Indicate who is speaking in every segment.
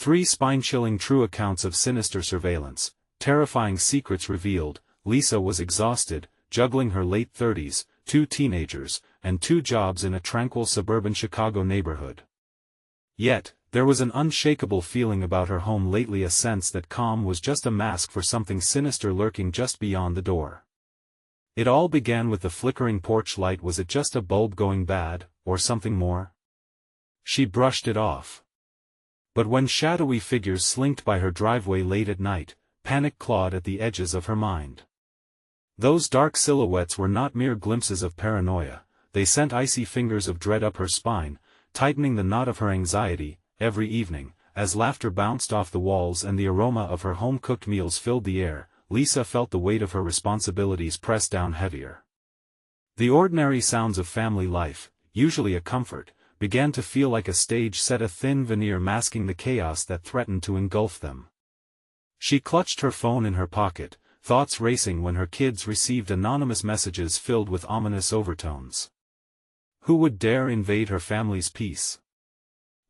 Speaker 1: 3 spine-chilling true accounts of sinister surveillance, terrifying secrets revealed. Lisa was exhausted, juggling her late 30s, 2 teenagers, and 2 jobs in a tranquil suburban Chicago neighborhood. Yet, there was an unshakable feeling about her home lately, a sense that calm was just a mask for something sinister lurking just beyond the door. It all began with the flickering porch light. Was it just a bulb going bad, or something more? She brushed it off. But when shadowy figures slinked by her driveway late at night, panic clawed at the edges of her mind. Those dark silhouettes were not mere glimpses of paranoia, they sent icy fingers of dread up her spine, tightening the knot of her anxiety. Every evening, as laughter bounced off the walls and the aroma of her home-cooked meals filled the air, Lisa felt the weight of her responsibilities press down heavier. The ordinary sounds of family life, usually a comfort, began to feel like a stage set, a thin veneer masking the chaos that threatened to engulf them. She clutched her phone in her pocket, thoughts racing when her kids received anonymous messages filled with ominous overtones. Who would dare invade her family's peace?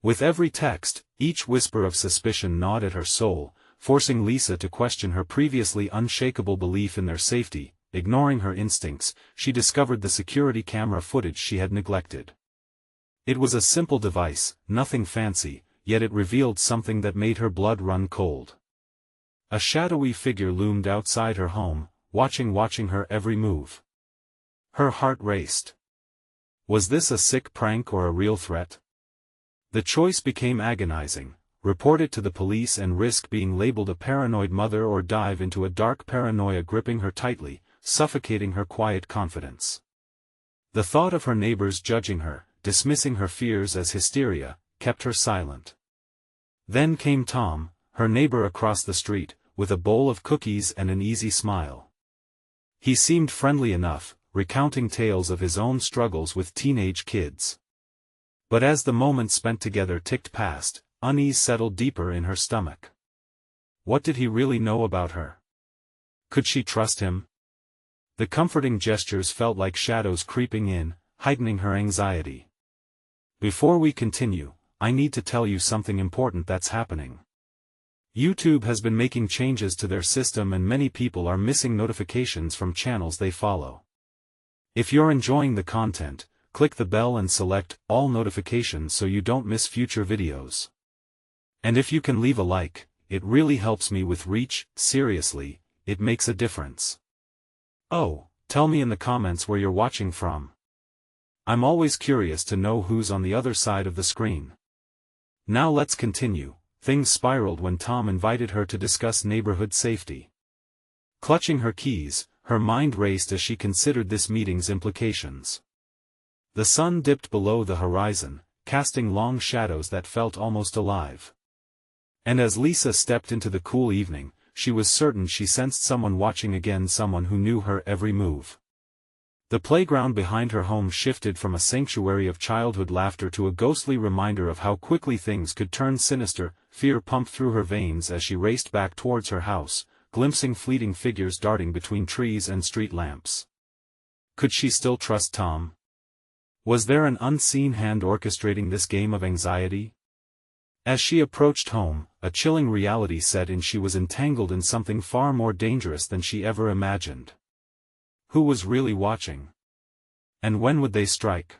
Speaker 1: With every text, each whisper of suspicion gnawed at her soul, forcing Lisa to question her previously unshakable belief in their safety. Ignoring her instincts, she discovered the security camera footage she had neglected. It was a simple device, nothing fancy, yet it revealed something that made her blood run cold. A shadowy figure loomed outside her home, watching her every move. Her heart raced. Was this a sick prank or a real threat? The choice became agonizing: report it to the police and risk being labeled a paranoid mother, or dive into a dark paranoia gripping her tightly, suffocating her quiet confidence. The thought of her neighbors judging her, dismissing her fears as hysteria, kept her silent. Then came Tom, her neighbor across the street, with a bowl of cookies and an easy smile. He seemed friendly enough, recounting tales of his own struggles with teenage kids. But as the moments spent together ticked past, unease settled deeper in her stomach. What did he really know about her? Could she trust him? The comforting gestures felt like shadows creeping in, heightening her anxiety. Before we continue, I need to tell you something important that's happening. YouTube has been making changes to their system and many people are missing notifications from channels they follow. If you're enjoying the content, click the bell and select all notifications so you don't miss future videos. And if you can leave a like, it really helps me with reach. Seriously, it makes a difference. Oh, tell me in the comments where you're watching from. I'm always curious to know who's on the other side of the screen. Now let's continue. Things spiraled when Tom invited her to discuss neighborhood safety. Clutching her keys, her mind raced as she considered this meeting's implications. The sun dipped below the horizon, casting long shadows that felt almost alive. And as Lisa stepped into the cool evening, she was certain she sensed someone watching again, someone who knew her every move. The playground behind her home shifted from a sanctuary of childhood laughter to a ghostly reminder of how quickly things could turn sinister. Fear pumped through her veins as she raced back towards her house, glimpsing fleeting figures darting between trees and street lamps. Could she still trust Tom? Was there an unseen hand orchestrating this game of anxiety? As she approached home, a chilling reality set in. She was entangled in something far more dangerous than she ever imagined. Who was really watching? And when would they strike?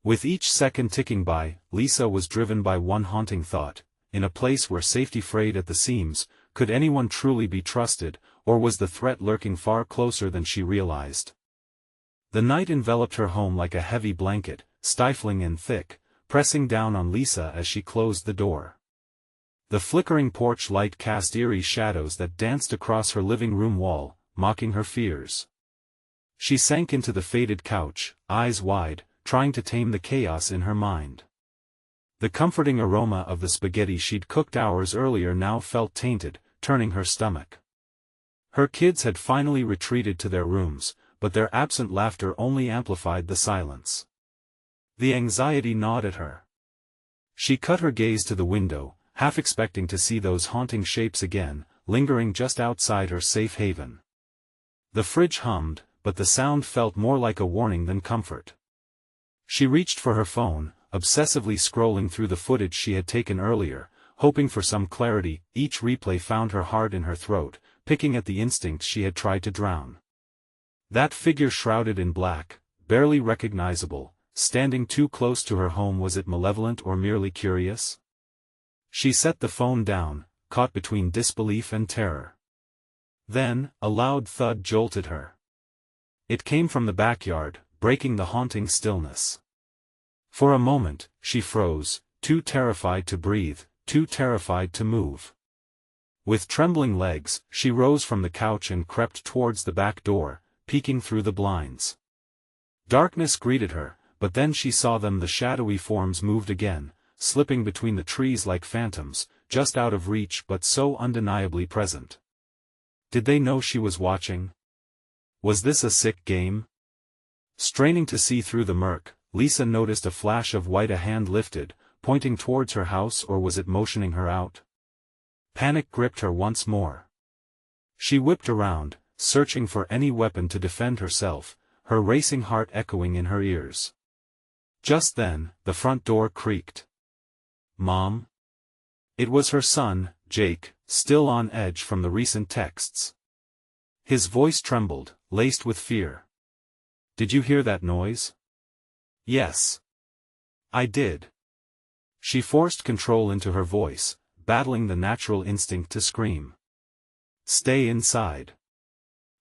Speaker 1: With each second ticking by, Lisa was driven by one haunting thought: in a place where safety frayed at the seams, could anyone truly be trusted, or was the threat lurking far closer than she realized? The night enveloped her home like a heavy blanket, stifling and thick, pressing down on Lisa as she closed the door. The flickering porch light cast eerie shadows that danced across her living room wall, mocking her fears. She sank into the faded couch, eyes wide, trying to tame the chaos in her mind. The comforting aroma of the spaghetti she'd cooked hours earlier now felt tainted, turning her stomach. Her kids had finally retreated to their rooms, but their absent laughter only amplified the silence. The anxiety gnawed at her. She cut her gaze to the window, half expecting to see those haunting shapes again, lingering just outside her safe haven. The fridge hummed, but the sound felt more like a warning than comfort. She reached for her phone, obsessively scrolling through the footage she had taken earlier, hoping for some clarity. Each replay found her heart in her throat, picking at the instincts she had tried to drown. That figure shrouded in black, barely recognizable, standing too close to her home, was it malevolent or merely curious? She set the phone down, caught between disbelief and terror. Then, a loud thud jolted her. It came from the backyard, breaking the haunting stillness. For a moment, she froze, too terrified to breathe, too terrified to move. With trembling legs, she rose from the couch and crept towards the back door, peeking through the blinds. Darkness greeted her, but then she saw them. The shadowy forms moved again, slipping between the trees like phantoms, just out of reach but so undeniably present. Did they know she was watching? Was this a sick game? Straining to see through the murk, Lisa noticed a flash of white, a hand lifted, pointing towards her house, or was it motioning her out? Panic gripped her once more. She whipped around, searching for any weapon to defend herself, her racing heart echoing in her ears. Just then, the front door creaked. "Mom?" It was her son, Jake, still on edge from the recent texts. His voice trembled, laced with fear. "Did you hear that noise?" "Yes. I did." She forced control into her voice, battling the natural instinct to scream. "Stay inside."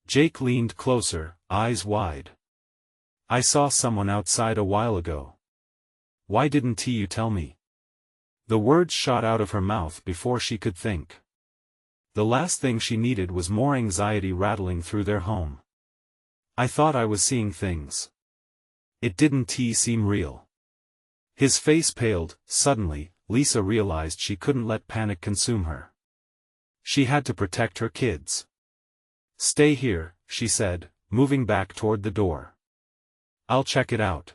Speaker 1: Jake leaned closer, eyes wide. "I saw someone outside a while ago." "Why didn't you tell me?" The words shot out of her mouth before she could think. The last thing she needed was more anxiety rattling through their home. "I thought I was seeing things. It didn't seem real." His face paled. Suddenly, Lisa realized she couldn't let panic consume her. She had to protect her kids. "Stay here," she said, moving back toward the door. "I'll check it out."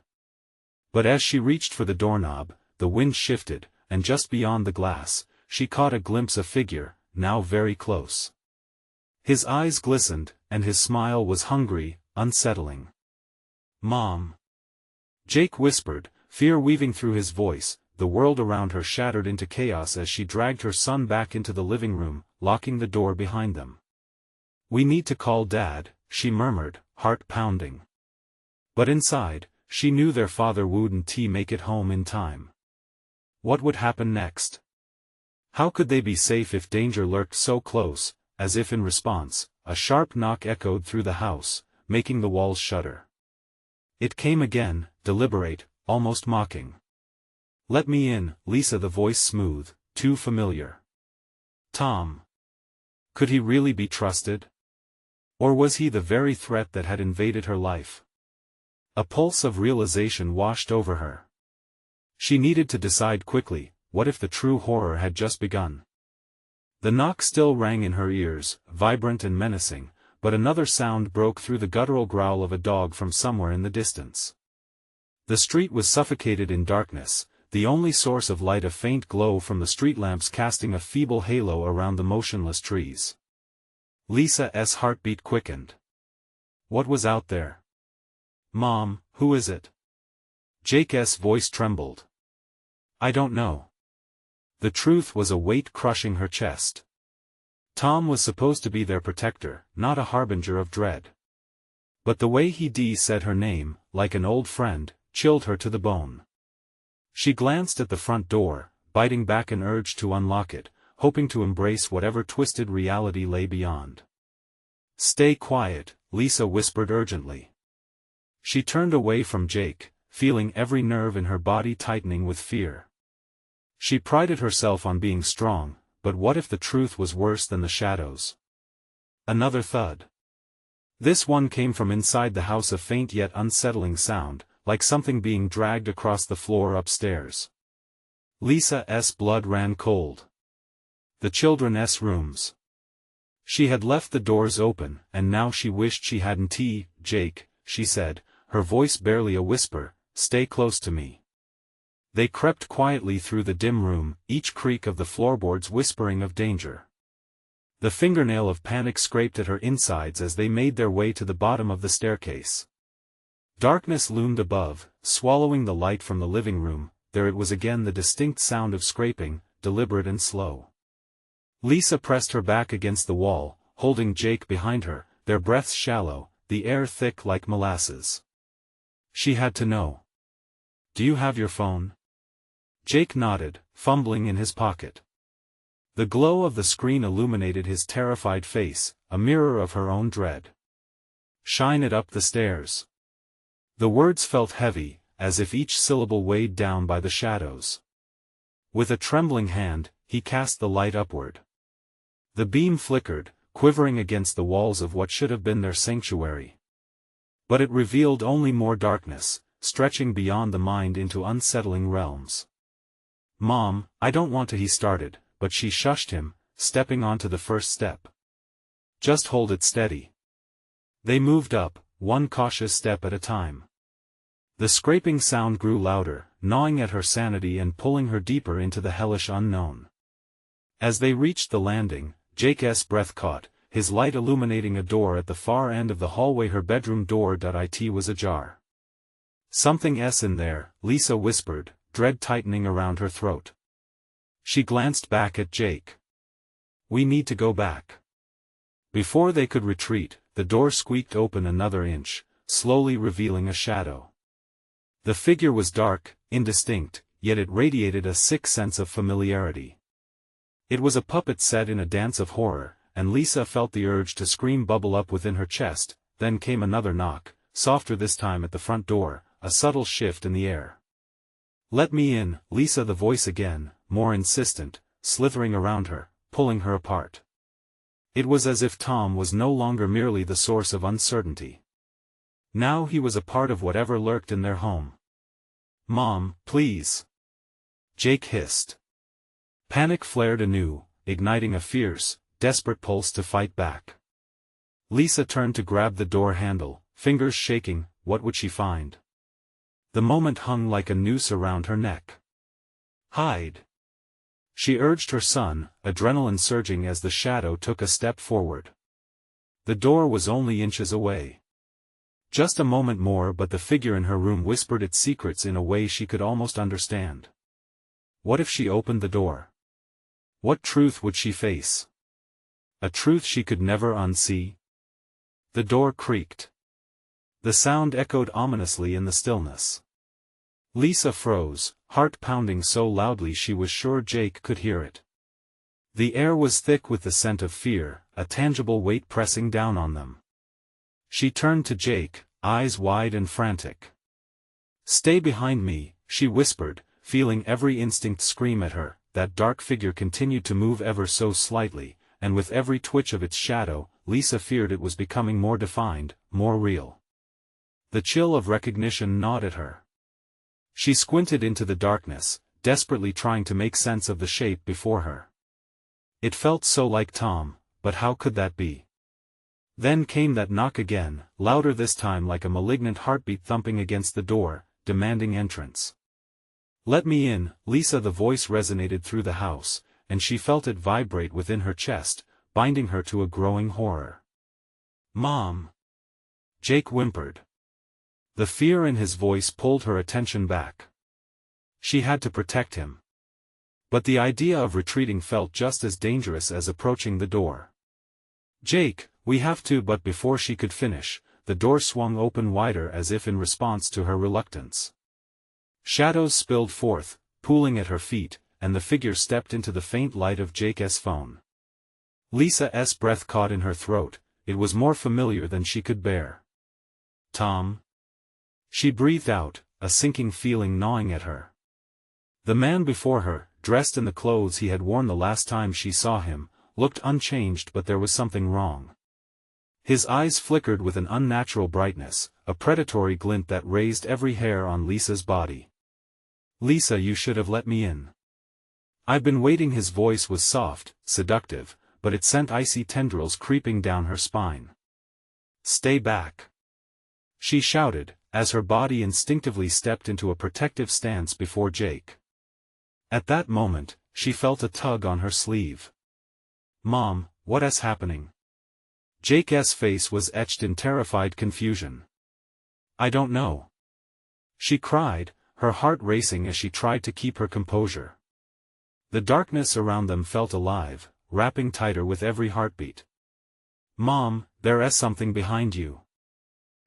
Speaker 1: But as she reached for the doorknob, the wind shifted, and just beyond the glass, she caught a glimpse of a figure, now very close. His eyes glistened, and his smile was hungry, unsettling. "Mom!" Jake whispered, fear weaving through his voice. The world around her shattered into chaos as she dragged her son back into the living room, locking the door behind them. "We need to call Dad," she murmured, heart pounding. But inside, she knew their father wouldn't make it home in time. What would happen next? How could they be safe if danger lurked so close? As if in response, a sharp knock echoed through the house, making the walls shudder. It came again, deliberate, almost mocking. "Let me in, Lisa," the voice smooth, too familiar. Tom. Could he really be trusted? Or was he the very threat that had invaded her life? A pulse of realization washed over her. She needed to decide quickly. What if the true horror had just begun? The knock still rang in her ears, vibrant and menacing, but another sound broke through the guttural growl of a dog from somewhere in the distance. The street was suffocated in darkness, the only source of light a faint glow from the street lamps casting a feeble halo around the motionless trees. Lisa's heartbeat quickened. What was out there? "Mom, who is it?" Jake's voice trembled. "I don't know." The truth was a weight crushing her chest. Tom was supposed to be their protector, not a harbinger of dread. But the way he said her name, like an old friend, chilled her to the bone. She glanced at the front door, biting back an urge to unlock it, hoping to embrace whatever twisted reality lay beyond. "Stay quiet," Lisa whispered urgently. She turned away from Jake, feeling every nerve in her body tightening with fear. She prided herself on being strong, but what if the truth was worse than the shadows? Another thud. This one came from inside the house, a faint yet unsettling sound, like something being dragged across the floor upstairs. Lisa's blood ran cold. The children's rooms. She had left the doors open, and now she wished she hadn't. "Jake," she said, her voice barely a whisper, "stay close to me." They crept quietly through the dim room, each creak of the floorboards whispering of danger. The fingernail of panic scraped at her insides as they made their way to the bottom of the staircase. Darkness loomed above, swallowing the light from the living room. There it was again, the distinct sound of scraping, deliberate and slow. Lisa pressed her back against the wall, holding Jake behind her, their breaths shallow, the air thick like molasses. She had to know. "Do you have your phone?" Jake nodded, fumbling in his pocket. The glow of the screen illuminated his terrified face, a mirror of her own dread. "Shine it up the stairs." The words felt heavy, as if each syllable weighed down by the shadows. With a trembling hand, he cast the light upward. The beam flickered, quivering against the walls of what should have been their sanctuary. But it revealed only more darkness, stretching beyond the mind into unsettling realms. "Mom, I don't want to," he started, but she shushed him, stepping onto the first step. "Just hold it steady." They moved up, one cautious step at a time. The scraping sound grew louder, gnawing at her sanity and pulling her deeper into the hellish unknown. As they reached the landing, Jake's breath caught, his light illuminating a door at the far end of the hallway. Her bedroom door. It was ajar. "Something's in there," Lisa whispered, dread tightening around her throat. She glanced back at Jake. "We need to go back." Before they could retreat, the door squeaked open another inch, slowly revealing a shadow. The figure was dark, indistinct, yet it radiated a sick sense of familiarity. It was a puppet set in a dance of horror, and Lisa felt the urge to scream bubble up within her chest. Then came another knock, softer this time at the front door, a subtle shift in the air. "Let me in, Lisa," the voice again, more insistent, slithering around her, pulling her apart. It was as if Tom was no longer merely the source of uncertainty. Now he was a part of whatever lurked in their home. "Mom, please," Jake hissed. Panic flared anew, igniting a fierce, desperate pulse to fight back. Lisa turned to grab the door handle, fingers shaking. What would she find? The moment hung like a noose around her neck. "Hide," she urged her son, adrenaline surging as the shadow took a step forward. The door was only inches away. Just a moment more, but the figure in her room whispered its secrets in a way she could almost understand. What if she opened the door? What truth would she face? A truth she could never unsee? The door creaked. The sound echoed ominously in the stillness. Lisa froze, heart pounding so loudly she was sure Jake could hear it. The air was thick with the scent of fear, a tangible weight pressing down on them. She turned to Jake, eyes wide and frantic. "Stay behind me," she whispered, feeling every instinct scream at her. That dark figure continued to move ever so slightly, and with every twitch of its shadow, Lisa feared it was becoming more defined, more real. The chill of recognition gnawed at her. She squinted into the darkness, desperately trying to make sense of the shape before her. It felt so like Tom, but how could that be? Then came that knock again, louder this time, like a malignant heartbeat thumping against the door, demanding entrance. "Let me in, Lisa," the voice resonated through the house, and she felt it vibrate within her chest, binding her to a growing horror. "Mom!" Jake whimpered. The fear in his voice pulled her attention back. She had to protect him. But the idea of retreating felt just as dangerous as approaching the door. "Jake, we have to," but before she could finish, the door swung open wider as if in response to her reluctance. Shadows spilled forth, pooling at her feet, and the figure stepped into the faint light of Jake's phone. Lisa's breath caught in her throat, it was more familiar than she could bear. "Tom?" She breathed out, a sinking feeling gnawing at her. The man before her, dressed in the clothes he had worn the last time she saw him, looked unchanged, but there was something wrong. His eyes flickered with an unnatural brightness, a predatory glint that raised every hair on Lisa's body. "Lisa, you should have let me in. I've been waiting." His voice was soft, seductive, but it sent icy tendrils creeping down her spine. "Stay back," she shouted, as her body instinctively stepped into a protective stance before Jake. At that moment, she felt a tug on her sleeve. "Mom, what's happening?" Jake's face was etched in terrified confusion. "I don't know," she cried, her heart racing as she tried to keep her composure. The darkness around them felt alive, wrapping tighter with every heartbeat. "Mom, there's something behind you."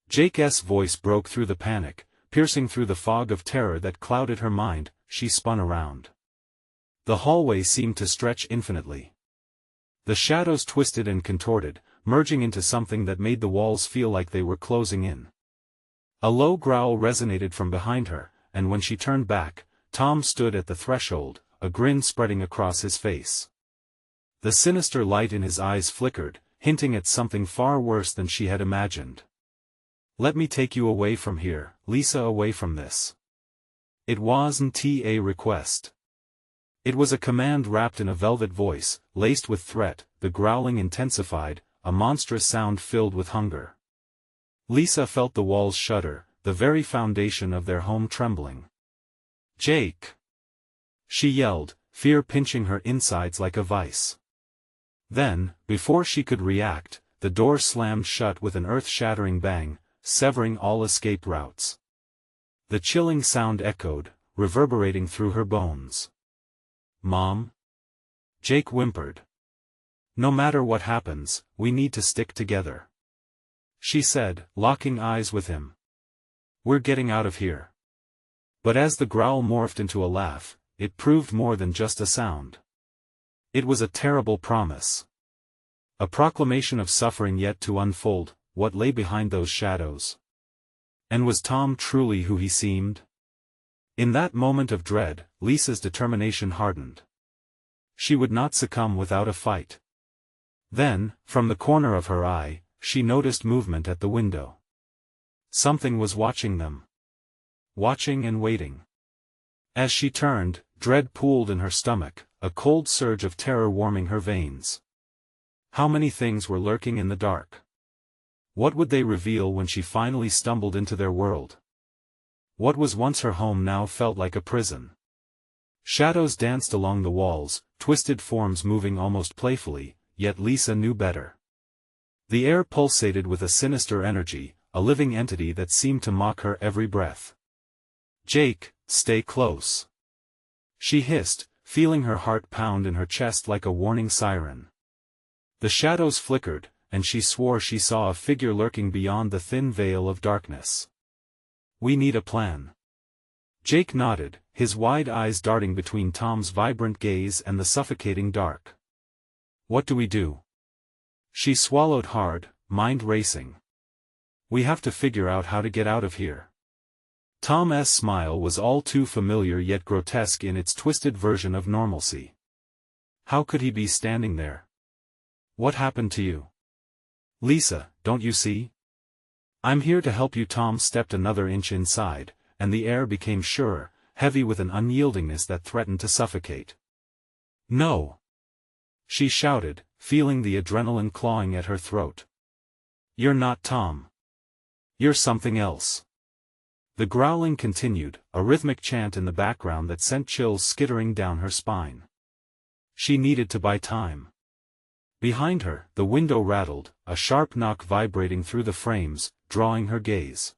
Speaker 1: Jake's voice broke through the panic, piercing through the fog of terror that clouded her mind. She spun around. The hallway seemed to stretch infinitely. The shadows twisted and contorted, merging into something that made the walls feel like they were closing in. A low growl resonated from behind her, and when she turned back, Tom stood at the threshold, a grin spreading across his face. The sinister light in his eyes flickered, hinting at something far worse than she had imagined. "Let me take you away from here, Lisa, away from this." It wasn't a request. It was a command wrapped in a velvet voice, laced with threat. The growling intensified, a monstrous sound filled with hunger. Lisa felt the walls shudder, the very foundation of their home trembling. "Jake!" she yelled, fear pinching her insides like a vice. Then, before she could react, the door slammed shut with an earth-shattering bang, severing all escape routes. The chilling sound echoed, reverberating through her bones. "Mom?" Jake whimpered. "No matter what happens, we need to stick together," she said, locking eyes with him. "We're getting out of here." But as the growl morphed into a laugh, it proved more than just a sound. It was a terrible promise. A proclamation of suffering yet to unfold, what lay behind those shadows. And was Tom truly who he seemed? In that moment of dread, Lisa's determination hardened. She would not succumb without a fight. Then, from the corner of her eye, she noticed movement at the window. Something was watching them. Watching and waiting. As she turned, dread pooled in her stomach, a cold surge of terror warming her veins. How many things were lurking in the dark? What would they reveal when she finally stumbled into their world? What was once her home now felt like a prison. Shadows danced along the walls, twisted forms moving almost playfully, yet Lisa knew better. The air pulsated with a sinister energy, a living entity that seemed to mock her every breath. "Jake, stay close," she hissed, feeling her heart pound in her chest like a warning siren. The shadows flickered, and she swore she saw a figure lurking beyond the thin veil of darkness. "We need a plan." Jake nodded, his wide eyes darting between Tom's vibrant gaze and the suffocating dark. "What do we do?" She swallowed hard, mind racing. "We have to figure out how to get out of here." Tom's smile was all too familiar yet grotesque in its twisted version of normalcy. How could he be standing there? "What happened to you?" "Lisa, don't you see? I'm here to help you." Tom stepped another inch inside, and the air became surer, heavy with an unyieldingness that threatened to suffocate. "No!" she shouted, feeling the adrenaline clawing at her throat. "You're not Tom. You're something else." The growling continued, a rhythmic chant in the background that sent chills skittering down her spine. She needed to buy time. Behind her, the window rattled, a sharp knock vibrating through the frames, drawing her gaze.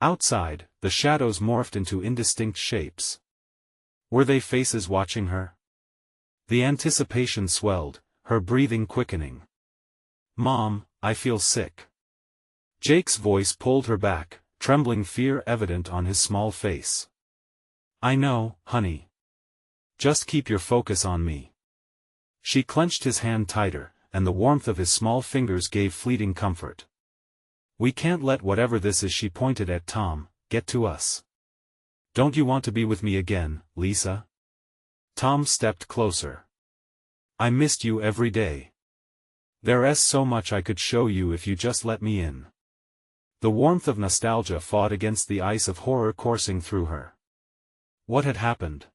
Speaker 1: Outside, the shadows morphed into indistinct shapes. Were they faces watching her? The anticipation swelled, her breathing quickening. "Mom, I feel sick." Jake's voice pulled her back, trembling fear evident on his small face. "I know, honey. Just keep your focus on me." She clenched his hand tighter, and the warmth of his small fingers gave fleeting comfort. "We can't let whatever this is," she pointed at Tom, "get to us. Don't you want to be with me again, Lisa?" Tom stepped closer. "I missed you every day. There's so much I could show you if you just let me in." The warmth of nostalgia fought against the ice of horror coursing through her. What had happened?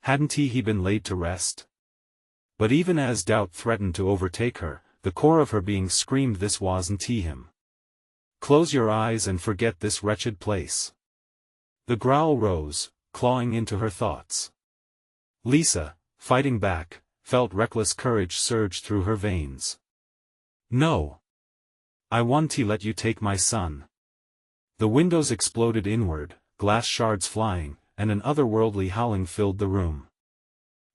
Speaker 1: Hadn't he been laid to rest? But even as doubt threatened to overtake her, the core of her being screamed this wasn't him. "Close your eyes and forget this wretched place." The growl rose, clawing into her thoughts. Lisa, fighting back, felt reckless courage surge through her veins. "No. I won't let you take my son." The windows exploded inward, glass shards flying, and an otherworldly howling filled the room.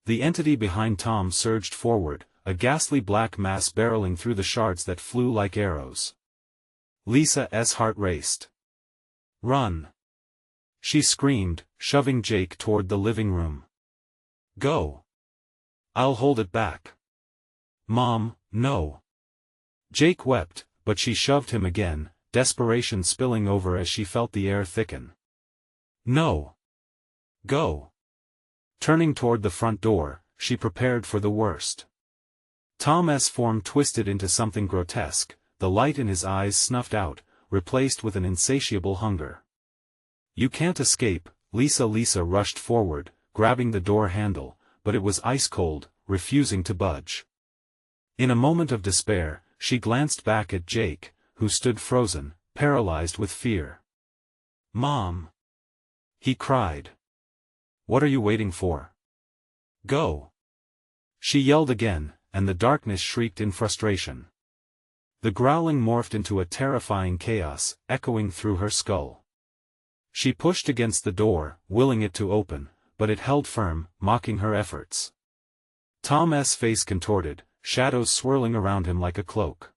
Speaker 1: The entity behind Tom surged forward, a ghastly black mass barreling through the shards that flew like arrows. Lisa's heart raced. "Run!" she screamed, shoving Jake toward the living room. "Go! I'll hold it back." "Mom, no!" Jake wept, but she shoved him again, desperation spilling over as she felt the air thicken. "No! Go!" Turning toward the front door, she prepared for the worst. Tom's form twisted into something grotesque, the light in his eyes snuffed out, replaced with an insatiable hunger. "You can't escape," Lisa rushed forward, grabbing the door handle, but it was ice cold, refusing to budge. In a moment of despair, she glanced back at Jake, who stood frozen, paralyzed with fear. "Mom!" he cried. "What are you waiting for? Go!" She yelled again, and the darkness shrieked in frustration. The growling morphed into a terrifying chaos, echoing through her skull. She pushed against the door, willing it to open, but it held firm, mocking her efforts. Tom's face contorted, shadows swirling around him like a cloak.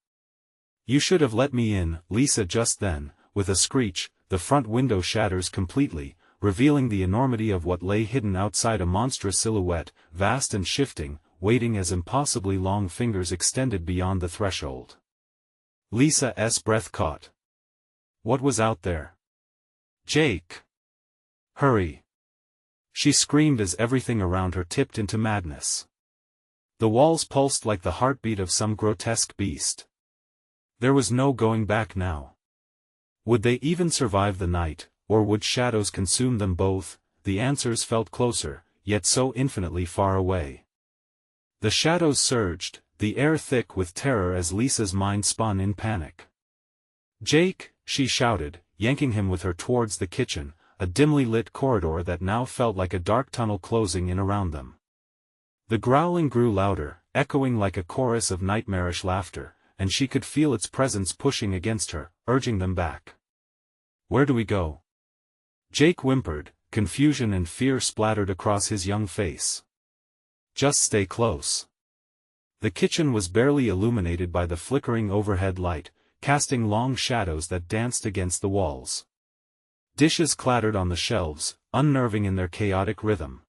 Speaker 1: "You should have let me in," Lisa. Just then, with a screech, the front window shatters completely, revealing the enormity of what lay hidden outside, a monstrous silhouette, vast and shifting, waiting as impossibly long fingers extended beyond the threshold. Lisa's breath caught. What was out there? "Jake! Hurry!" she screamed as everything around her tipped into madness. The walls pulsed like the heartbeat of some grotesque beast. There was no going back now. Would they even survive the night, or would shadows consume them both? The answers felt closer, yet so infinitely far away. The shadows surged, the air thick with terror as Lisa's mind spun in panic. "Jake!" she shouted, yanking him with her towards the kitchen, a dimly lit corridor that now felt like a dark tunnel closing in around them. The growling grew louder, echoing like a chorus of nightmarish laughter, and she could feel its presence pushing against her, urging them back. "Where do we go?" Jake whimpered, confusion and fear splattered across his young face. "Just stay close." The kitchen was barely illuminated by the flickering overhead light, casting long shadows that danced against the walls. Dishes clattered on the shelves, unnerving in their chaotic rhythm.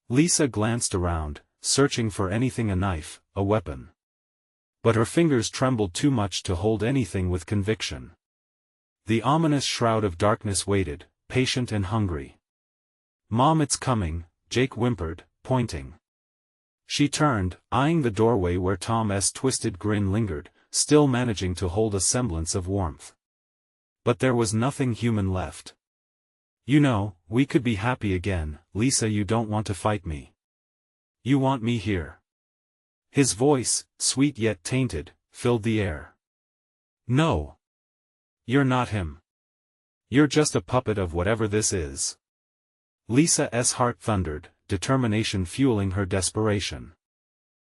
Speaker 1: Lisa glanced around, searching for anything, a knife, a weapon. But her fingers trembled too much to hold anything with conviction. The ominous shroud of darkness waited, patient and hungry. "Mom, it's coming," Jake whimpered, pointing. She turned, eyeing the doorway where Tom's twisted grin lingered, still managing to hold a semblance of warmth. But there was nothing human left. "You know, we could be happy again, Lisa. You don't want to fight me. You want me here." His voice, sweet yet tainted, filled the air. "No. You're not him. You're just a puppet of whatever this is." Lisa's heart thundered, determination fueling her desperation.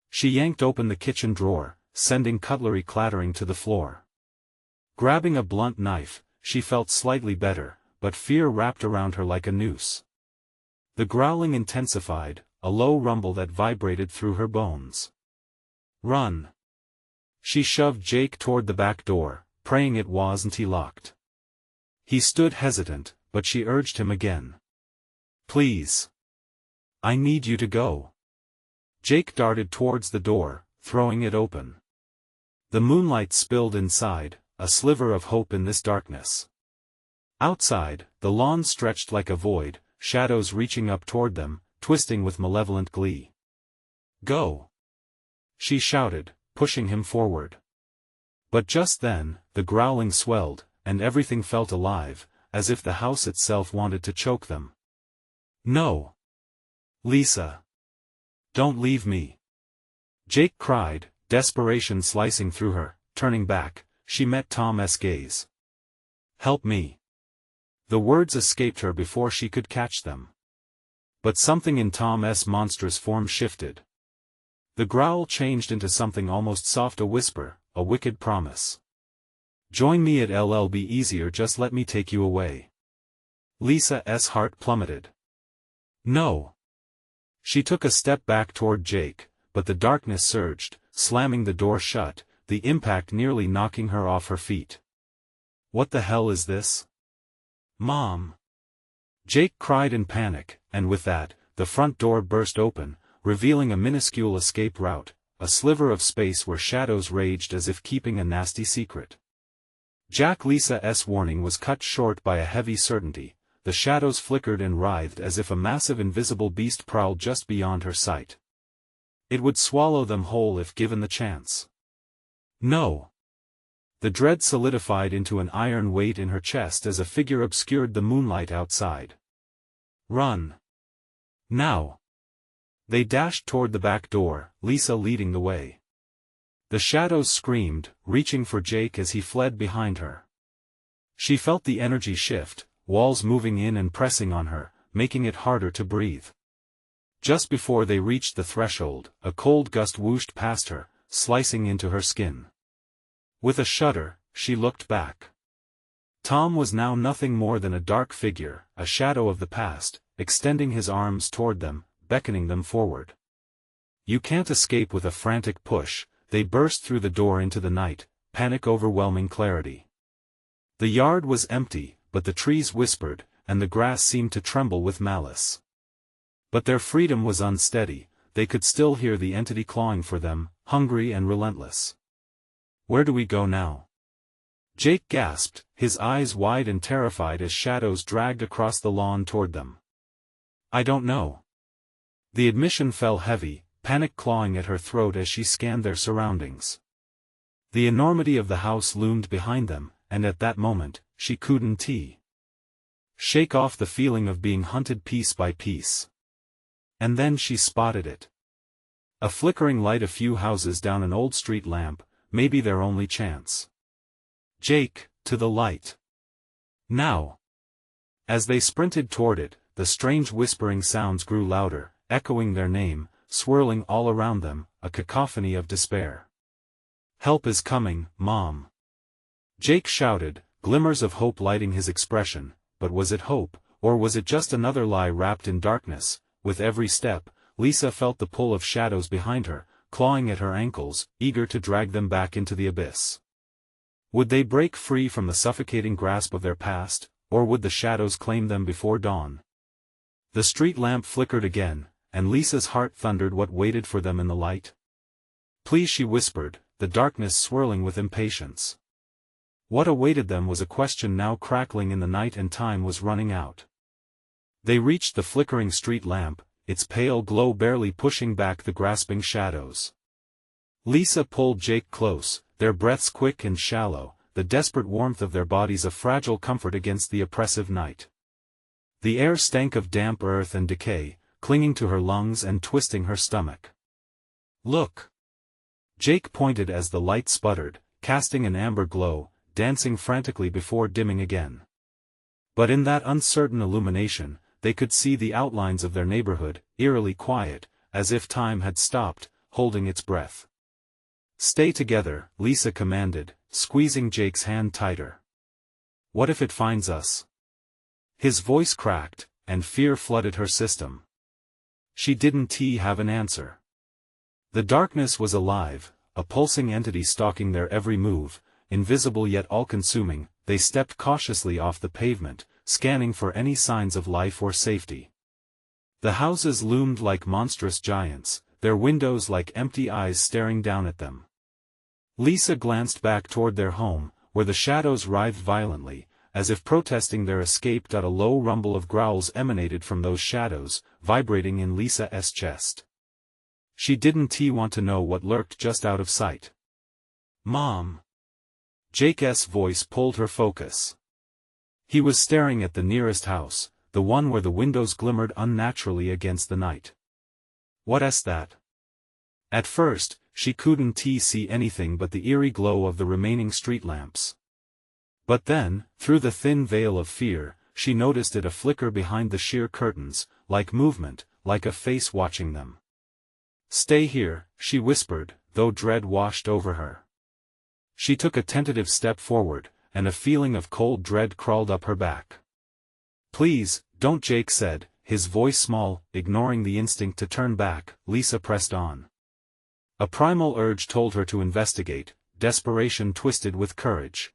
Speaker 1: She yanked open the kitchen drawer, sending cutlery clattering to the floor. Grabbing a blunt knife, she felt slightly better, but fear wrapped around her like a noose. The growling intensified, a low rumble that vibrated through her bones. "Run!" She shoved Jake toward the back door, praying it wasn't locked. He stood hesitant, but she urged him again. "Please. I need you to go." Jake darted towards the door, throwing it open. The moonlight spilled inside, a sliver of hope in this darkness. Outside, the lawn stretched like a void, shadows reaching up toward them, twisting with malevolent glee. "Go!" she shouted, pushing him forward. But just then, the growling swelled, and everything felt alive, as if the house itself wanted to choke them. "No! Lisa! Don't leave me!" Jake cried, desperation slicing through her. Turning back, she met Tom's gaze. "Help me!" The words escaped her before she could catch them. But something in Tom's monstrous form shifted. The growl changed into something almost soft, a whisper, a wicked promise. "Join me at LL be easier, just let me take you away." Lisa's heart plummeted. "No. She took a step back toward Jake, but the darkness surged, slamming the door shut, the impact nearly knocking her off her feet. "What the hell is this? Mom!" Jake cried in panic, and with that, the front door burst open, revealing a minuscule escape route, a sliver of space where shadows raged as if keeping a nasty secret. Lisa's warning was cut short by a heavy certainty. The shadows flickered and writhed as if a massive invisible beast prowled just beyond her sight. It would swallow them whole if given the chance. No. The dread solidified into an iron weight in her chest as a figure obscured the moonlight outside. "Run. Now." They dashed toward the back door, Lisa leading the way. The shadows screamed, reaching for Jake as he fled behind her. She felt the energy shift, walls moving in and pressing on her, making it harder to breathe. Just before they reached the threshold, a cold gust whooshed past her, slicing into her skin. With a shudder, she looked back. Tom was now nothing more than a dark figure, a shadow of the past, extending his arms toward them, beckoning them forward. "You can't escape." With a frantic push, they burst through the door into the night, panic overwhelming clarity. The yard was empty, but the trees whispered, and the grass seemed to tremble with malice. But their freedom was unsteady, they could still hear the entity clawing for them, hungry and relentless. "Where do we go now?" Jake gasped, his eyes wide and terrified as shadows dragged across the lawn toward them. "I don't know." The admission fell heavy, panic clawing at her throat as she scanned their surroundings. The enormity of the house loomed behind them, and at that moment, she couldn't shake off the feeling of being hunted piece by piece. And then she spotted it. A flickering light a few houses down an old street lamp, maybe their only chance. "Jake, to the light. Now." As they sprinted toward it, the strange whispering sounds grew louder, echoing their name, swirling all around them, a cacophony of despair. "Help is coming, Mom." Jake shouted, glimmers of hope lighting his expression, but was it hope, or was it just another lie wrapped in darkness? With every step, Lisa felt the pull of shadows behind her, clawing at her ankles, eager to drag them back into the abyss. Would they break free from the suffocating grasp of their past, or would the shadows claim them before dawn? The street lamp flickered again, and Lisa's heart thundered what waited for them in the light. "Please," she whispered, the darkness swirling with impatience. What awaited them was a question now crackling in the night, and time was running out. They reached the flickering street lamp, its pale glow barely pushing back the grasping shadows. Lisa pulled Jake close, their breaths quick and shallow, the desperate warmth of their bodies a fragile comfort against the oppressive night. The air stank of damp earth and decay, clinging to her lungs and twisting her stomach. "Look!" Jake pointed as the light sputtered, casting an amber glow, dancing frantically before dimming again. But in that uncertain illumination, they could see the outlines of their neighborhood, eerily quiet, as if time had stopped, holding its breath. "Stay together," Lisa commanded, squeezing Jake's hand tighter. "What if it finds us?" His voice cracked, and fear flooded her system. She didn't have an answer. The darkness was alive, a pulsing entity stalking their every move, invisible yet all-consuming. They stepped cautiously off the pavement, scanning for any signs of life or safety. The houses loomed like monstrous giants, their windows like empty eyes staring down at them. Lisa glanced back toward their home, where the shadows writhed violently, as if protesting their escape. A low rumble of growls emanated from those shadows, vibrating in Lisa's chest. She didn't want to know what lurked just out of sight. "Mom!" Jake's voice pulled her focus. He was staring at the nearest house, the one where the windows glimmered unnaturally against the night. "What's that?" At first, she couldn't see anything but the eerie glow of the remaining street lamps. But then, through the thin veil of fear, she noticed it a flicker behind the sheer curtains, like movement, like a face watching them. "Stay here," she whispered, though dread washed over her. She took a tentative step forward, and a feeling of cold dread crawled up her back. "Please, don't," Jake said, his voice small, ignoring the instinct to turn back. Lisa pressed on. A primal urge told her to investigate, desperation twisted with courage.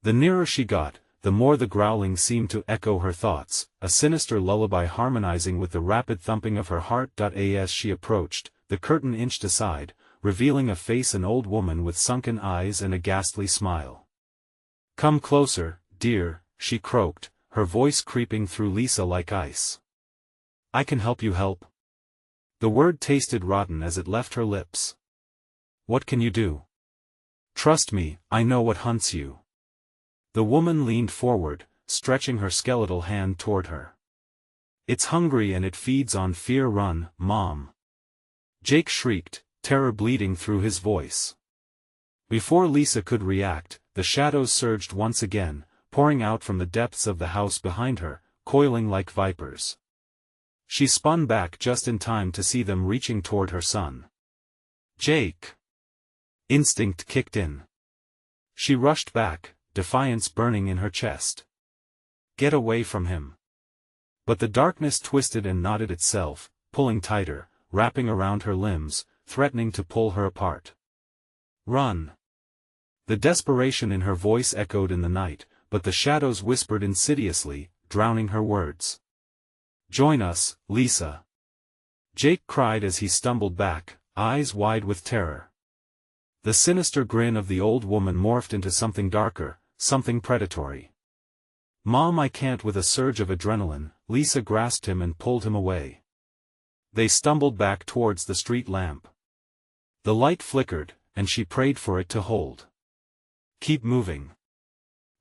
Speaker 1: The nearer she got, the more the growling seemed to echo her thoughts, a sinister lullaby harmonizing with the rapid thumping of her heart. As she approached, the curtain inched aside, revealing a face, an old woman with sunken eyes and a ghastly smile. "Come closer, dear," she croaked, her voice creeping through Lisa like ice. "I can help you help." The word tasted rotten as it left her lips. "What can you do?" "Trust me, I know what hunts you." The woman leaned forward, stretching her skeletal hand toward her. "It's hungry and it feeds on fear. Run, Mom." Jake shrieked, terror bleeding through his voice. Before Lisa could react, the shadows surged once again, pouring out from the depths of the house behind her, coiling like vipers. She spun back just in time to see them reaching toward her son. "Jake!" Instinct kicked in. She rushed back, defiance burning in her chest. "Get away from him." But the darkness twisted and knotted itself, pulling tighter, wrapping around her limbs, threatening to pull her apart. "Run!" The desperation in her voice echoed in the night, but the shadows whispered insidiously, drowning her words. "Join us, Lisa!" Jake cried as he stumbled back, eyes wide with terror. The sinister grin of the old woman morphed into something darker, something predatory. "Mom, I can't." With a surge of adrenaline, Lisa grasped him and pulled him away. They stumbled back towards the street lamp. The light flickered, and she prayed for it to hold. "Keep moving."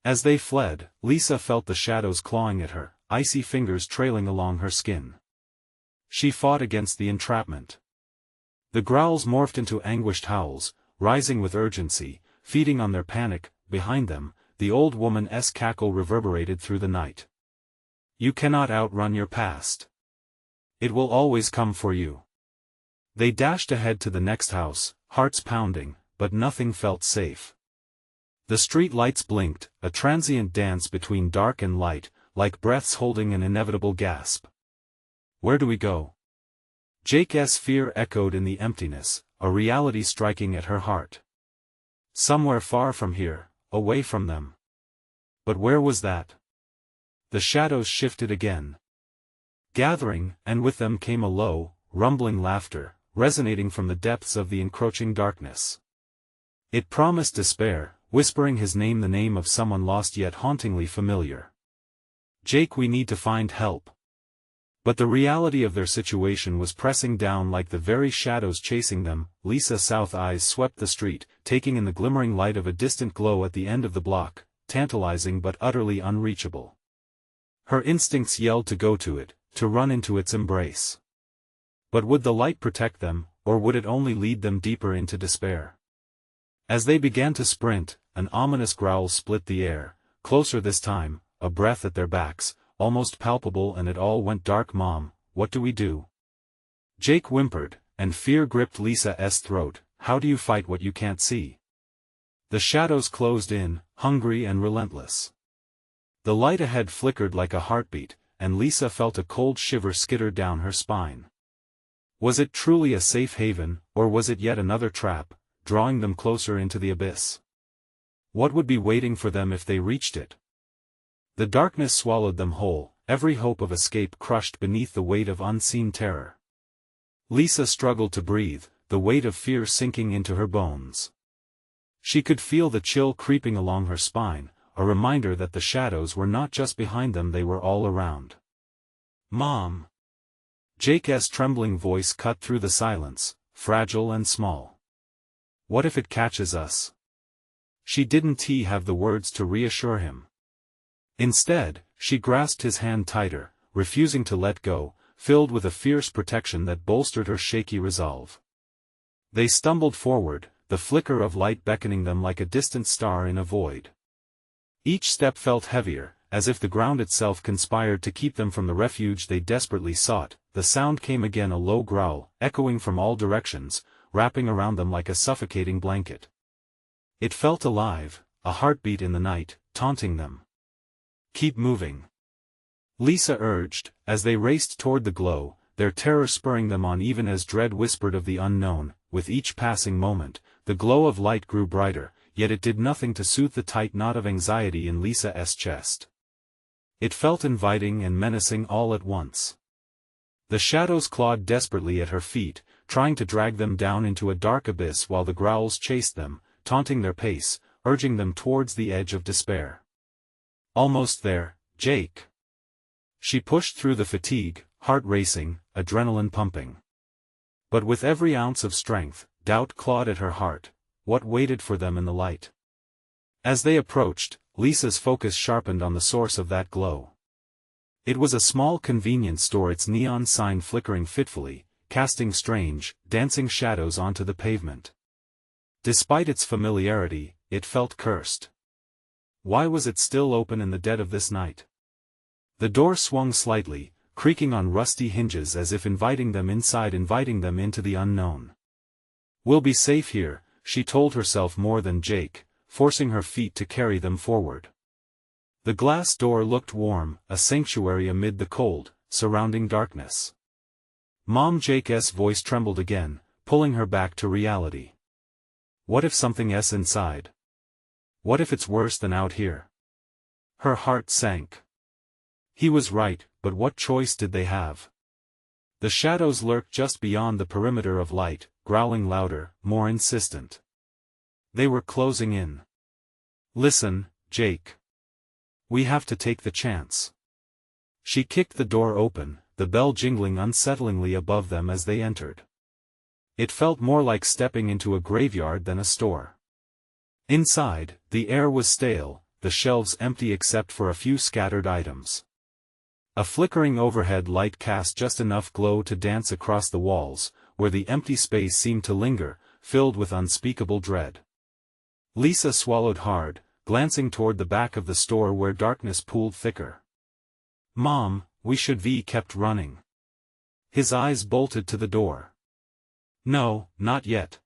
Speaker 1: As they fled, Lisa felt the shadows clawing at her, icy fingers trailing along her skin. She fought against the entrapment. The growls morphed into anguished howls, rising with urgency, feeding on their panic. Behind them, the old woman's cackle reverberated through the night. "You cannot outrun your past. It will always come for you." They dashed ahead to the next house, hearts pounding, but nothing felt safe. The street lights blinked, a transient dance between dark and light, like breaths holding an inevitable gasp. "Where do we go?" Jake's fear echoed in the emptiness, a reality striking at her heart. "Somewhere far from here, away from them." But where was that? The shadows shifted again. Gathering, and with them came a low, rumbling laughter, resonating from the depths of the encroaching darkness. It promised despair, whispering his name, the name of someone lost yet hauntingly familiar. "Jake, we need to find help." But the reality of their situation was pressing down like the very shadows chasing them. Lisa's south eyes swept the street, taking in the glimmering light of a distant glow at the end of the block, tantalizing but utterly unreachable. Her instincts yelled to go to it, to run into its embrace. But would the light protect them, or would it only lead them deeper into despair? As they began to sprint, an ominous growl split the air, closer this time, a breath at their backs, almost palpable, and it all went dark. "Mom, what do we do?" Jake whimpered, and fear gripped Lisa's throat. "How do you fight what you can't see?" The shadows closed in, hungry and relentless. The light ahead flickered like a heartbeat, and Lisa felt a cold shiver skitter down her spine. Was it truly a safe haven, or was it yet another trap, drawing them closer into the abyss? What would be waiting for them if they reached it? The darkness swallowed them whole, every hope of escape crushed beneath the weight of unseen terror. Lisa struggled to breathe, the weight of fear sinking into her bones. She could feel the chill creeping along her spine, a reminder that the shadows were not just behind them, they were all around. "Mom!" Jake's trembling voice cut through the silence, fragile and small. "What if it catches us?" She didn't have the words to reassure him. Instead, she grasped his hand tighter, refusing to let go, filled with a fierce protection that bolstered her shaky resolve. They stumbled forward, the flicker of light beckoning them like a distant star in a void. Each step felt heavier, as if the ground itself conspired to keep them from the refuge they desperately sought. The sound came again, a low growl, echoing from all directions, wrapping around them like a suffocating blanket. It felt alive, a heartbeat in the night, taunting them. "Keep moving." Lisa urged, as they raced toward the glow, their terror spurring them on even as dread whispered of the unknown. With each passing moment, the glow of light grew brighter, yet it did nothing to soothe the tight knot of anxiety in Lisa's chest. It felt inviting and menacing all at once. The shadows clawed desperately at her feet, trying to drag them down into a dark abyss while the growls chased them, taunting their pace, urging them towards the edge of despair. Almost there, Jake. She pushed through the fatigue, heart racing, adrenaline pumping. But with every ounce of strength, doubt clawed at her heart. What waited for them in the light? As they approached, Lisa's focus sharpened on the source of that glow. It was a small convenience store, its neon sign flickering fitfully, casting strange, dancing shadows onto the pavement. Despite its familiarity, it felt cursed. Why was it still open in the dead of this night? The door swung slightly, creaking on rusty hinges as if inviting them inside, inviting them into the unknown. "We'll be safe here," she told herself more than Jake, forcing her feet to carry them forward. The glass door looked warm, a sanctuary amid the cold, surrounding darkness. Mom, Jake's voice trembled again, pulling her back to reality. What if something's inside? What if it's worse than out here? Her heart sank. He was right, but what choice did they have? The shadows lurked just beyond the perimeter of light, growling louder, more insistent. They were closing in. "Listen, Jake. We have to take the chance." She kicked the door open, the bell jingling unsettlingly above them as they entered. It felt more like stepping into a graveyard than a store. Inside, the air was stale, the shelves empty except for a few scattered items. A flickering overhead light cast just enough glow to dance across the walls, where the empty space seemed to linger, filled with unspeakable dread. Lisa swallowed hard, glancing toward the back of the store where darkness pooled thicker. "Mom, we should." V kept running. His eyes bolted to the door. "No, not yet."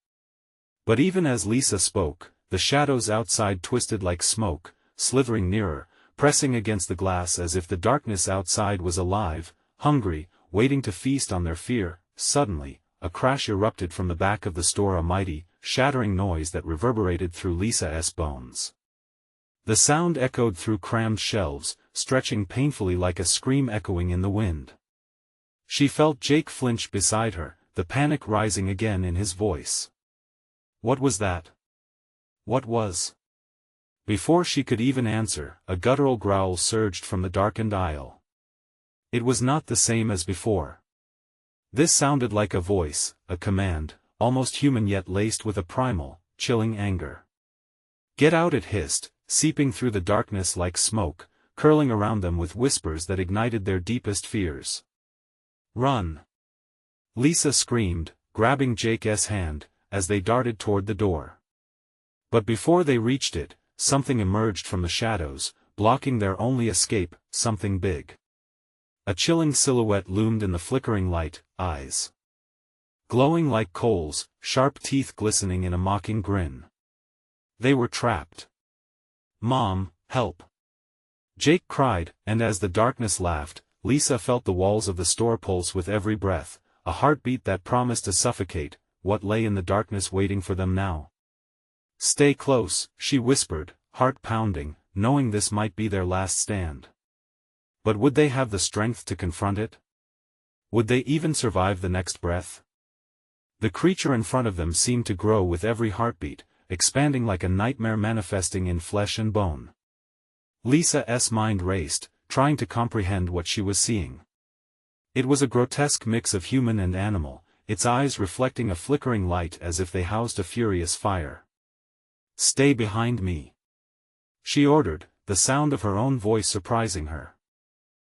Speaker 1: But even as Lisa spoke, the shadows outside twisted like smoke, slithering nearer, pressing against the glass as if the darkness outside was alive, hungry, waiting to feast on their fear. Suddenly, a crash erupted from the back of the store, a mighty, shattering noise that reverberated through Lisa's bones. The sound echoed through crammed shelves, stretching painfully like a scream echoing in the wind. She felt Jake flinch beside her, the panic rising again in his voice. What was that? What was? Before she could even answer, a guttural growl surged from the darkened aisle. It was not the same as before. This sounded like a voice, a command, almost human yet laced with a primal, chilling anger. "Get out!" it hissed, seeping through the darkness like smoke, curling around them with whispers that ignited their deepest fears. "Run!" Lisa screamed, grabbing Jake's hand, as they darted toward the door. But before they reached it, something emerged from the shadows, blocking their only escape, something big. A chilling silhouette loomed in the flickering light, eyes glowing like coals, sharp teeth glistening in a mocking grin. They were trapped. "Mom, help!" Jake cried, and as the darkness laughed, Lisa felt the walls of the store pulse with every breath, a heartbeat that promised to suffocate. What lay in the darkness waiting for them now? "Stay close," she whispered, heart pounding, knowing this might be their last stand. But would they have the strength to confront it? Would they even survive the next breath? The creature in front of them seemed to grow with every heartbeat, expanding like a nightmare manifesting in flesh and bone. Lisa's mind raced, trying to comprehend what she was seeing. It was a grotesque mix of human and animal, its eyes reflecting a flickering light as if they housed a furious fire. "Stay behind me," she ordered, the sound of her own voice surprising her.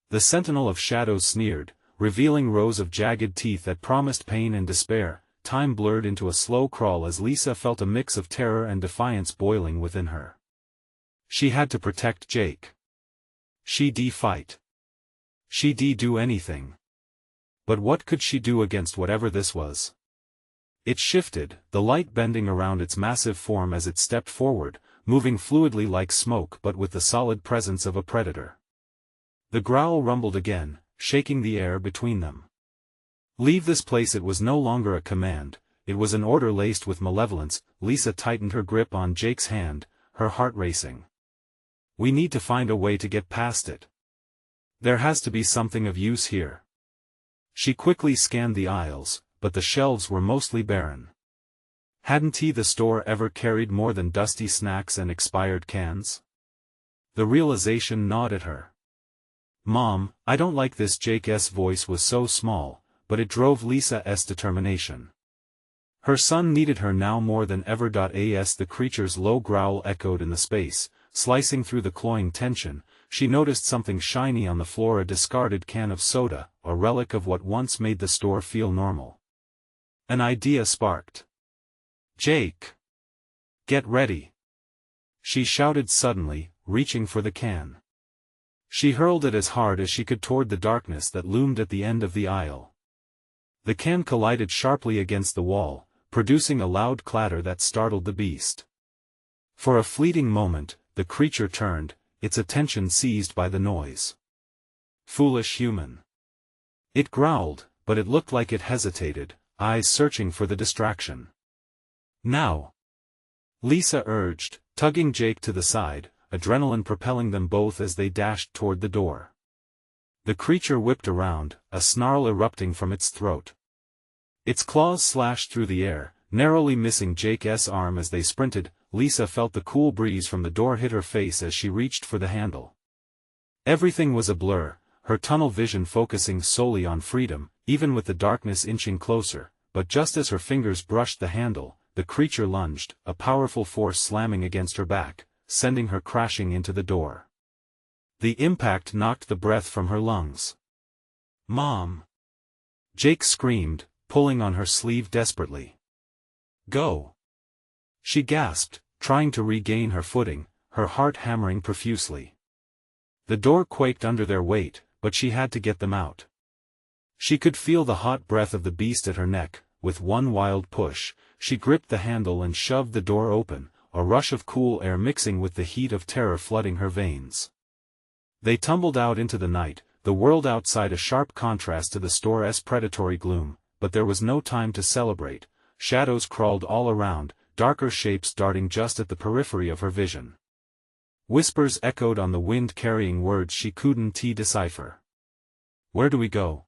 Speaker 1: The sentinel of shadows sneered, revealing rows of jagged teeth that promised pain and despair. Time blurred into a slow crawl as Lisa felt a mix of terror and defiance boiling within her. She had to protect Jake. She'd fight. She'd do anything. But what could she do against whatever this was? It shifted, the light bending around its massive form as it stepped forward, moving fluidly like smoke but with the solid presence of a predator. The growl rumbled again, shaking the air between them. "Leave this place." It was no longer a command, it was an order laced with malevolence. Lisa tightened her grip on Jake's hand, her heart racing. "We need to find a way to get past it. There has to be something of use here." She quickly scanned the aisles, but the shelves were mostly barren. Hadn't the store ever carried more than dusty snacks and expired cans? The realization gnawed at her. "Mom, I don't like this." Jake's voice was so small, but it drove Lisa's determination. Her son needed her now more than ever. As the creature's low growl echoed in the space, slicing through the cloying tension, she noticed something shiny on the floor, a discarded can of soda, a relic of what once made the store feel normal. An idea sparked. "Jake! Get ready!" she shouted suddenly, reaching for the can. She hurled it as hard as she could toward the darkness that loomed at the end of the aisle. The can collided sharply against the wall, producing a loud clatter that startled the beast. For a fleeting moment, the creature turned, its attention seized by the noise. "Foolish human!" It growled, but it looked like it hesitated, eyes searching for the distraction. "Now!" Lisa urged, tugging Jake to the side, adrenaline propelling them both as they dashed toward the door. The creature whipped around, a snarl erupting from its throat. Its claws slashed through the air, narrowly missing Jake's arm as they sprinted. Lisa felt the cool breeze from the door hit her face as she reached for the handle. Everything was a blur, her tunnel vision focusing solely on freedom, even with the darkness inching closer, but just as her fingers brushed the handle, the creature lunged, a powerful force slamming against her back, sending her crashing into the door. The impact knocked the breath from her lungs. "Mom!" Jake screamed, pulling on her sleeve desperately. "Go!" she gasped, trying to regain her footing, her heart hammering profusely. The door quaked under their weight, but she had to get them out. She could feel the hot breath of the beast at her neck. With one wild push, she gripped the handle and shoved the door open, a rush of cool air mixing with the heat of terror flooding her veins. They tumbled out into the night, the world outside a sharp contrast to the store's predatory gloom, but there was no time to celebrate. Shadows crawled all around, darker shapes darting just at the periphery of her vision. Whispers echoed on the wind carrying words she couldn't decipher. "Where do we go?"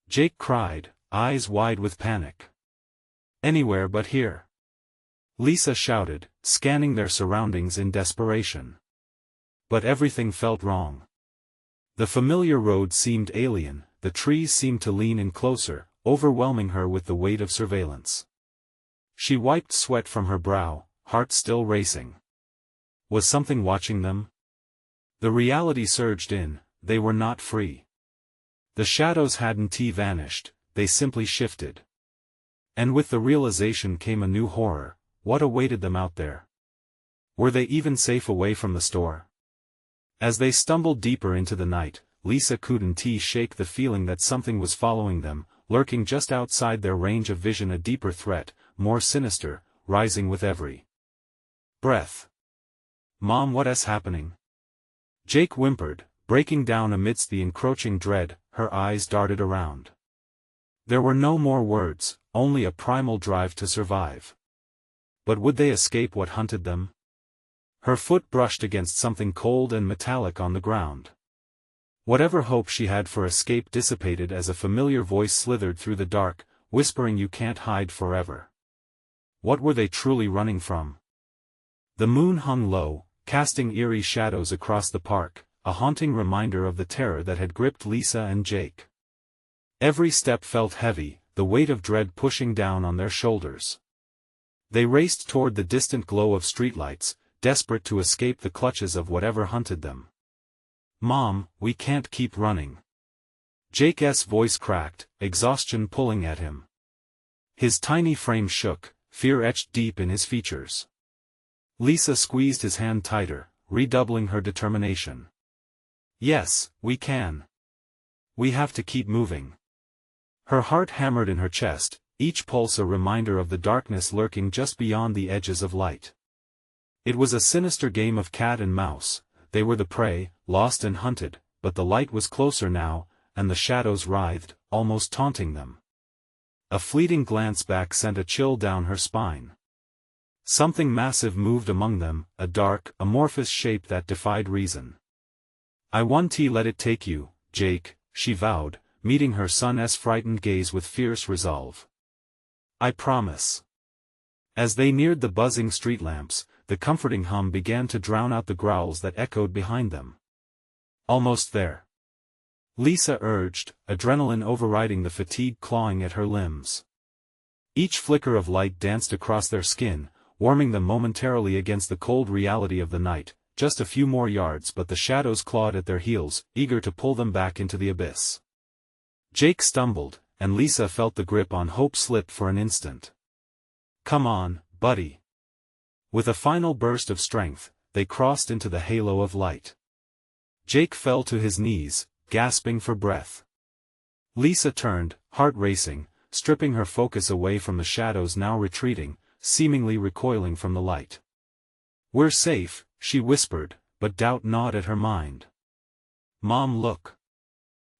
Speaker 1: Jake cried, eyes wide with panic. "Anywhere but here," Lisa shouted, scanning their surroundings in desperation. But everything felt wrong. The familiar road seemed alien, the trees seemed to lean in closer, overwhelming her with the weight of surveillance. She wiped sweat from her brow, heart still racing. Was something watching them? The reality surged in, they were not free. The shadows hadn't vanished, they simply shifted. And with the realization came a new horror. What awaited them out there? Were they even safe away from the store? As they stumbled deeper into the night, Lisa couldn't shake the feeling that something was following them, lurking just outside their range of vision, a deeper threat, more sinister, rising with every breath. "Mom, what's happening?" Jake whimpered, breaking down amidst the encroaching dread, her eyes darted around. There were no more words, only a primal drive to survive. But would they escape what hunted them? Her foot brushed against something cold and metallic on the ground. Whatever hope she had for escape dissipated as a familiar voice slithered through the dark, whispering, "You can't hide forever." What were they truly running from? The moon hung low, casting eerie shadows across the park, a haunting reminder of the terror that had gripped Lisa and Jake. Every step felt heavy, the weight of dread pushing down on their shoulders. They raced toward the distant glow of streetlights, desperate to escape the clutches of whatever hunted them. "Mom, we can't keep running." Jake's voice cracked, exhaustion pulling at him. His tiny frame shook, fear etched deep in his features. Lisa squeezed his hand tighter, redoubling her determination. "Yes, we can. We have to keep moving." Her heart hammered in her chest, each pulse a reminder of the darkness lurking just beyond the edges of light. It was a sinister game of cat and mouse. They were the prey, lost and hunted, but the light was closer now, and the shadows writhed, almost taunting them. A fleeting glance back sent a chill down her spine. Something massive moved among them, a dark, amorphous shape that defied reason. "I won't let it take you, Jake," she vowed, meeting her son's frightened gaze with fierce resolve. "I promise." As they neared the buzzing street lamps, the comforting hum began to drown out the growls that echoed behind them. "Almost there," Lisa urged, adrenaline overriding the fatigue clawing at her limbs. Each flicker of light danced across their skin, warming them momentarily against the cold reality of the night. Just a few more yards, but the shadows clawed at their heels, eager to pull them back into the abyss. Jake stumbled, and Lisa felt the grip on hope slip for an instant. "Come on, buddy." With a final burst of strength, they crossed into the halo of light. Jake fell to his knees, gasping for breath. Lisa turned, heart racing, stripping her focus away from the shadows now retreating, seemingly recoiling from the light. "We're safe," she whispered, but doubt gnawed at her mind. "Mom, look."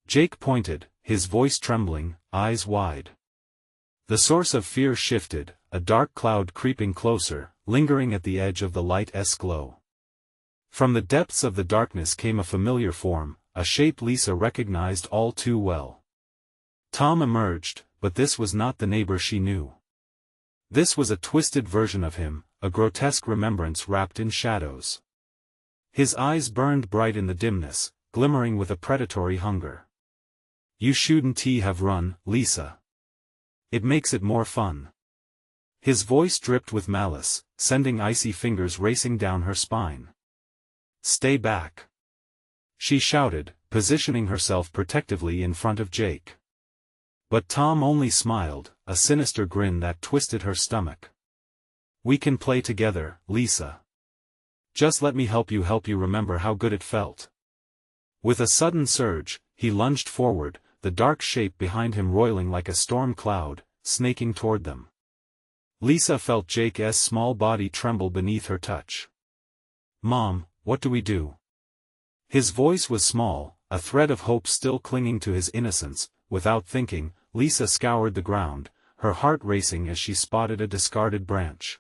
Speaker 1: Jake pointed, his voice trembling, eyes wide. The source of fear shifted, a dark cloud creeping closer, lingering at the edge of the light's glow. From the depths of the darkness came a familiar form, a shape Lisa recognized all too well. Tom emerged, but this was not the neighbor she knew. This was a twisted version of him, a grotesque remembrance wrapped in shadows. His eyes burned bright in the dimness, glimmering with a predatory hunger. "You shouldn't have run, Lisa. It makes it more fun." His voice dripped with malice, sending icy fingers racing down her spine. "Stay back," she shouted, positioning herself protectively in front of Jake. But Tom only smiled, a sinister grin that twisted her stomach. "We can play together, Lisa. Just let me help you remember how good it felt." With a sudden surge, he lunged forward, the dark shape behind him roiling like a storm cloud, snaking toward them. Lisa felt Jake's small body tremble beneath her touch. "Mom, what do we do?" His voice was small, a thread of hope still clinging to his innocence. Without thinking, Lisa scoured the ground, her heart racing as she spotted a discarded branch.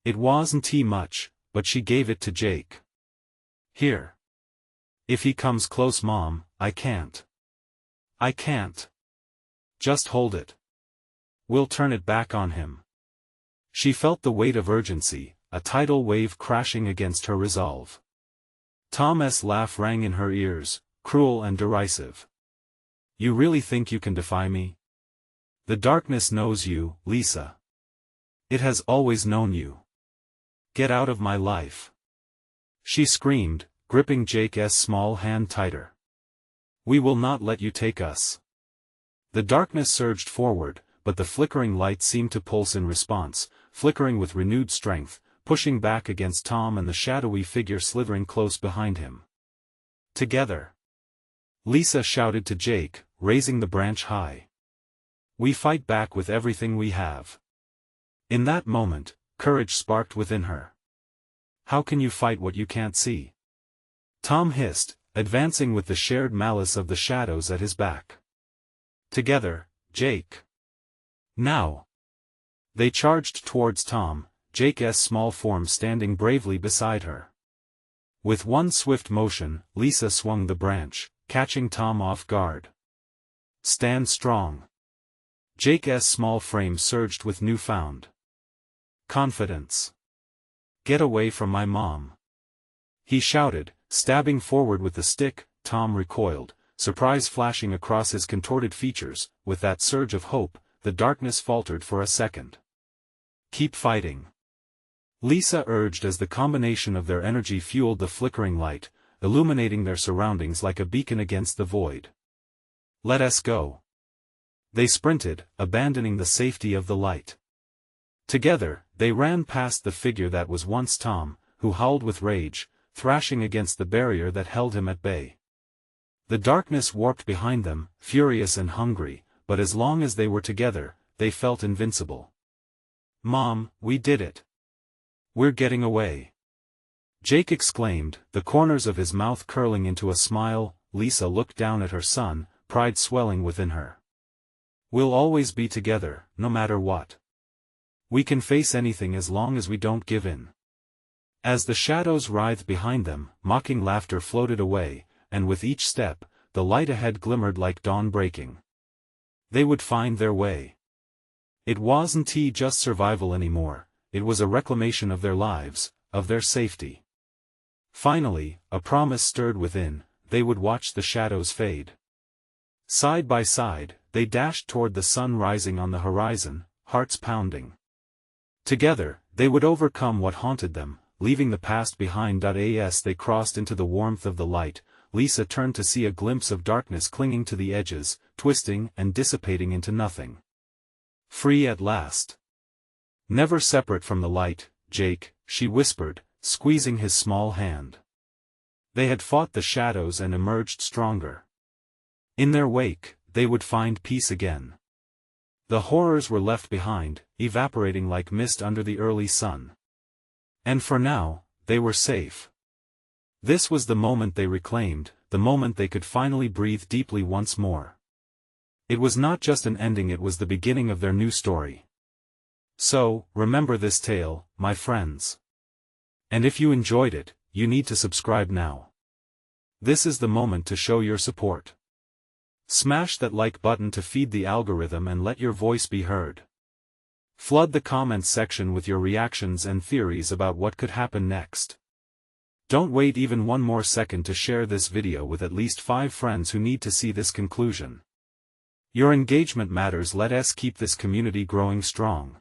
Speaker 1: It wasn't much, but she gave it to Jake. "Here. If he comes close, Mom, I can't. I can't. Just hold it. We'll turn it back on him." She felt the weight of urgency, a tidal wave crashing against her resolve. Tom's laugh rang in her ears, cruel and derisive. "You really think you can defy me? The darkness knows you, Lisa. It has always known you. Get out of my life," she screamed, gripping Jake's small hand tighter. "We will not let you take us." The darkness surged forward, but the flickering light seemed to pulse in response, flickering with renewed strength, pushing back against Tom and the shadowy figure slithering close behind him. "Together," Lisa shouted to Jake, raising the branch high. "We fight back with everything we have." In that moment, courage sparked within her. "How can you fight what you can't see?" Tom hissed, advancing with the shared malice of the shadows at his back. "Together, Jake. Now." They charged towards Tom, Jake's small form standing bravely beside her. With one swift motion, Lisa swung the branch, catching Tom off guard. "Stand strong." Jake's small frame surged with newfound confidence. "Get away from my mom," he shouted, stabbing forward with the stick. Tom recoiled, surprise flashing across his contorted features. With that surge of hope, the darkness faltered for a second. "Keep fighting," Lisa urged as the combination of their energy fueled the flickering light, illuminating their surroundings like a beacon against the void. "Let us go." They sprinted, abandoning the safety of the light. Together, they ran past the figure that was once Tom, who howled with rage, thrashing against the barrier that held him at bay. The darkness warped behind them, furious and hungry, but as long as they were together, they felt invincible. "Mom, we did it. We're getting away," Jake exclaimed, the corners of his mouth curling into a smile. Lisa looked down at her son, pride swelling within her. We'll always be together, no matter what. We can face anything as long as we don't give in. As the shadows writhed behind them, mocking laughter floated away, and with each step, the light ahead glimmered like dawn breaking. They would find their way. It wasn't just survival anymore, it was a reclamation of their lives, of their safety. Finally, a promise stirred within, they would watch the shadows fade. Side by side, they dashed toward the sun rising on the horizon, hearts pounding. Together, they would overcome what haunted them, leaving the past behind. As they crossed into the warmth of the light, Lisa turned to see a glimpse of darkness clinging to the edges, twisting and dissipating into nothing. Free at last. Never separate from the light, Jake, she whispered, squeezing his small hand. They had fought the shadows and emerged stronger. In their wake, they would find peace again. The horrors were left behind, evaporating like mist under the early sun. And for now, they were safe. This was the moment they reclaimed, the moment they could finally breathe deeply once more. It was not just an ending, it was the beginning of their new story. So, remember this tale, my friends. And if you enjoyed it, you need to subscribe now. This is the moment to show your support. Smash that like button to feed the algorithm and let your voice be heard. Flood the comments section with your reactions and theories about what could happen next. Don't wait even one more second to share this video with at least 5 friends who need to see this conclusion. Your engagement matters. Let us keep this community growing strong.